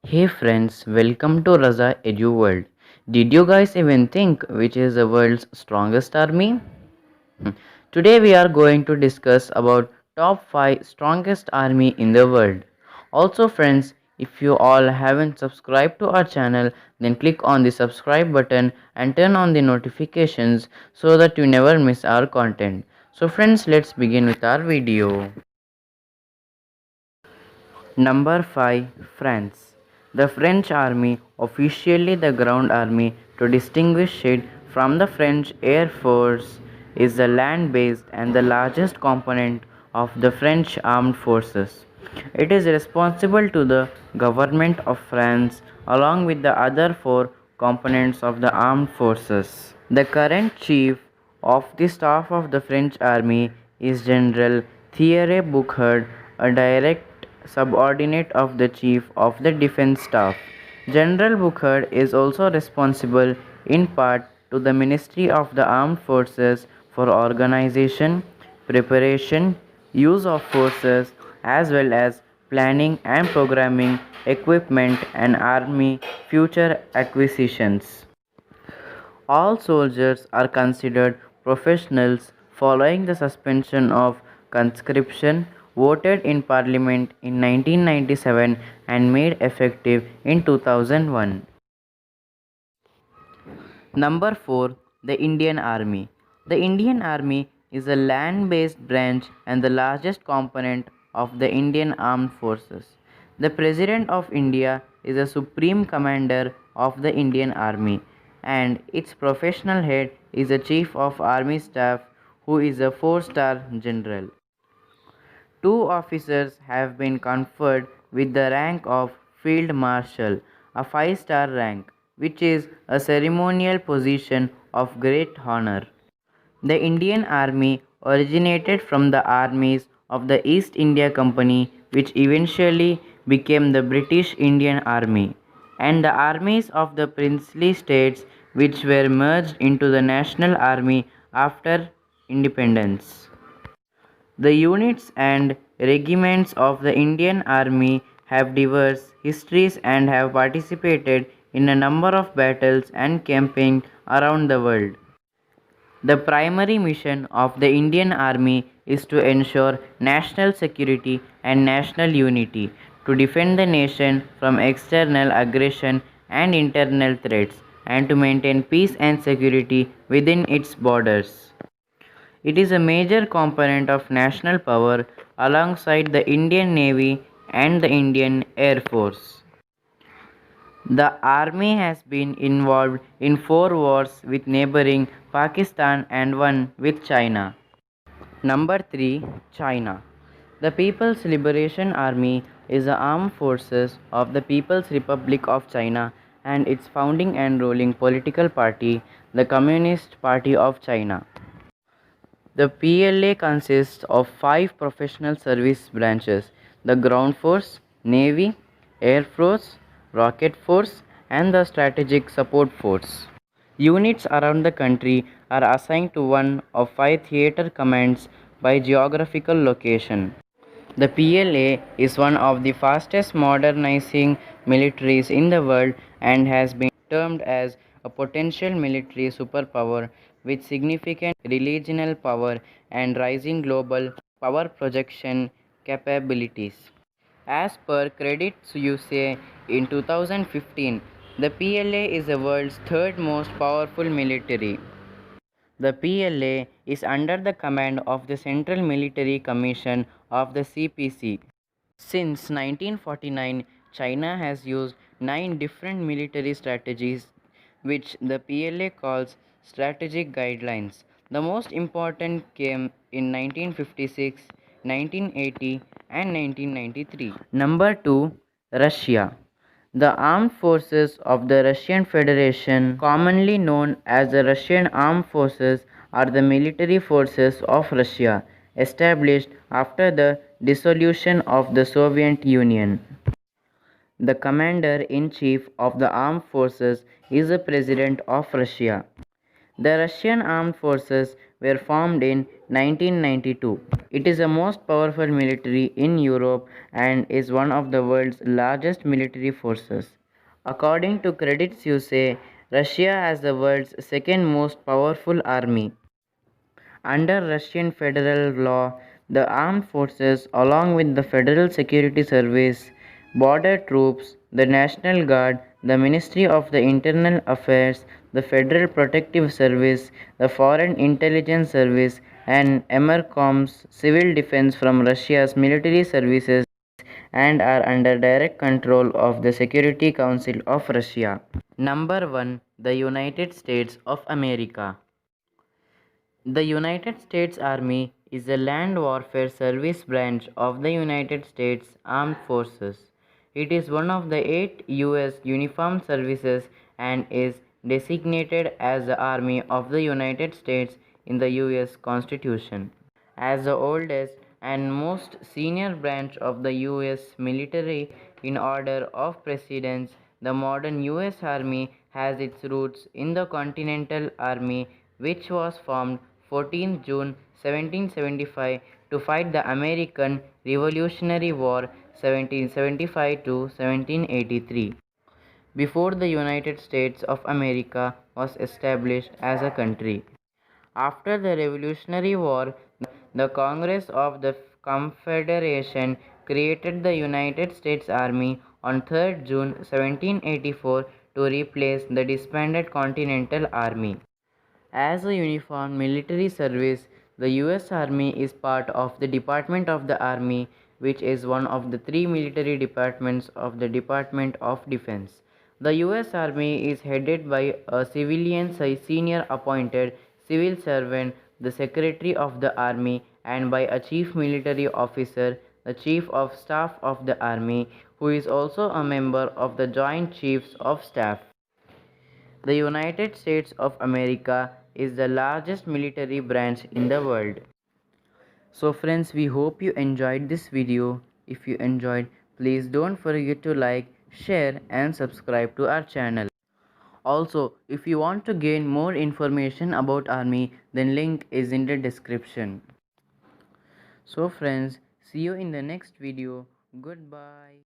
Hey friends, welcome to Raza Edu World. Did you guys even think which is the world's strongest army? Today we are going to discuss about top 5 strongest army in the world. Also friends, if you all haven't subscribed to our channel, then click on the subscribe button and turn on the notifications so that you never miss our content. So friends, let's begin with our video. Number 5. France. The French army, officially the ground army to distinguish it from the French Air Force, is the land based and the largest component of the French armed forces. It is responsible to the government of France along with the other four components of the armed forces. The current chief of the staff of the French army is General Thierry Bouchard, a direct subordinate of the Chief of the Defense Staff. General Bouchard is also responsible in part to the Ministry of the Armed Forces for organization, preparation, use of forces, as well as planning and programming equipment and army future acquisitions. All soldiers are considered professionals following the suspension of conscription voted in Parliament in 1997 and made effective in 2001. Number 4. The Indian Army. The Indian Army is a land based branch and the largest component of the Indian Armed Forces. The President of India is the Supreme Commander of the Indian Army, and its professional head is the Chief of Army Staff, who is a 4-star general. Two officers have been conferred with the rank of Field Marshal, a 5-star rank, which is a ceremonial position of great honor. The Indian Army originated from the armies of the East India Company, which eventually became the British Indian Army, and the armies of the princely states, which were merged into the National Army after independence. The units and regiments of the Indian Army have diverse histories and have participated in a number of battles and campaigns around the world. The primary mission of the Indian Army is to ensure national security and national unity, to defend the nation from external aggression and internal threats, and to maintain peace and security within its borders. It is a major component of national power alongside the Indian Navy and the Indian Air Force. The army has been involved in 4 wars with neighboring Pakistan and one with China. Number 3. China. The People's Liberation Army is the armed forces of the People's Republic of China and its founding and ruling political party, the Communist Party of China. The PLA consists of 5 professional service branches: the Ground Force, Navy, Air Force, Rocket Force, and the Strategic Support Force. Units around the country are assigned to one of 5 theater commands by geographical location. The PLA is one of the fastest modernizing militaries in the world and has been termed as a potential military superpower with significant regional power and rising global power projection capabilities. As per Credits USA in 2015, the PLA is the world's third most powerful military. The PLA is under the command of the Central Military Commission of the CPC. Since 1949, China has used 9 different military strategies, which the PLA calls strategic guidelines. The most important came in 1956, 1980, and 1993. Number 2. Russia. The armed forces of the Russian Federation, commonly known as the Russian Armed Forces, are the military forces of Russia, established after the dissolution of the Soviet Union. The commander-in-chief of the armed forces is the President of Russia. The Russian armed forces were formed in 1992. It is the most powerful military in Europe and is one of the world's largest military forces. According to Credits USA, Russia has the world's second most powerful army. Under Russian federal law, the armed forces, along with the Federal Security Service, border troops, the National Guard, the Ministry of the Internal Affairs, the Federal Protective Service, the Foreign Intelligence Service, and EMERCOM's civil defense from Russia's military services and are under direct control of the Security Council of Russia. Number 1. The United States of America. The United States Army is a land warfare service branch of the United States Armed Forces. It is one of the 8 U.S. uniformed services and is designated as the Army of the United States in the U.S. Constitution. As the oldest and most senior branch of the U.S. military in order of precedence, the modern U.S. Army has its roots in the Continental Army, which was formed 14 June 1775 to fight the American Revolutionary War 1775 to 1783 before the United States of America was established as a country. After the Revolutionary War, the Congress of the Confederation created the United States Army on 3rd June 1784 to replace the disbanded Continental Army. As a uniformed military service, the U.S. Army is part of the Department of the Army, which is one of the three military departments of the Department of Defense. The U.S. Army is headed by a civilian senior appointed civil servant, the Secretary of the Army, and by a chief military officer, the Chief of Staff of the Army, who is also a member of the Joint Chiefs of Staff. The United States of America is the largest military branch in the world. So friends, we hope you enjoyed this video. If you enjoyed, please don't forget to like, share and subscribe to our channel. Also, if you want to gain more information about army, then link is in the description. So friends, see you in the next video. Goodbye.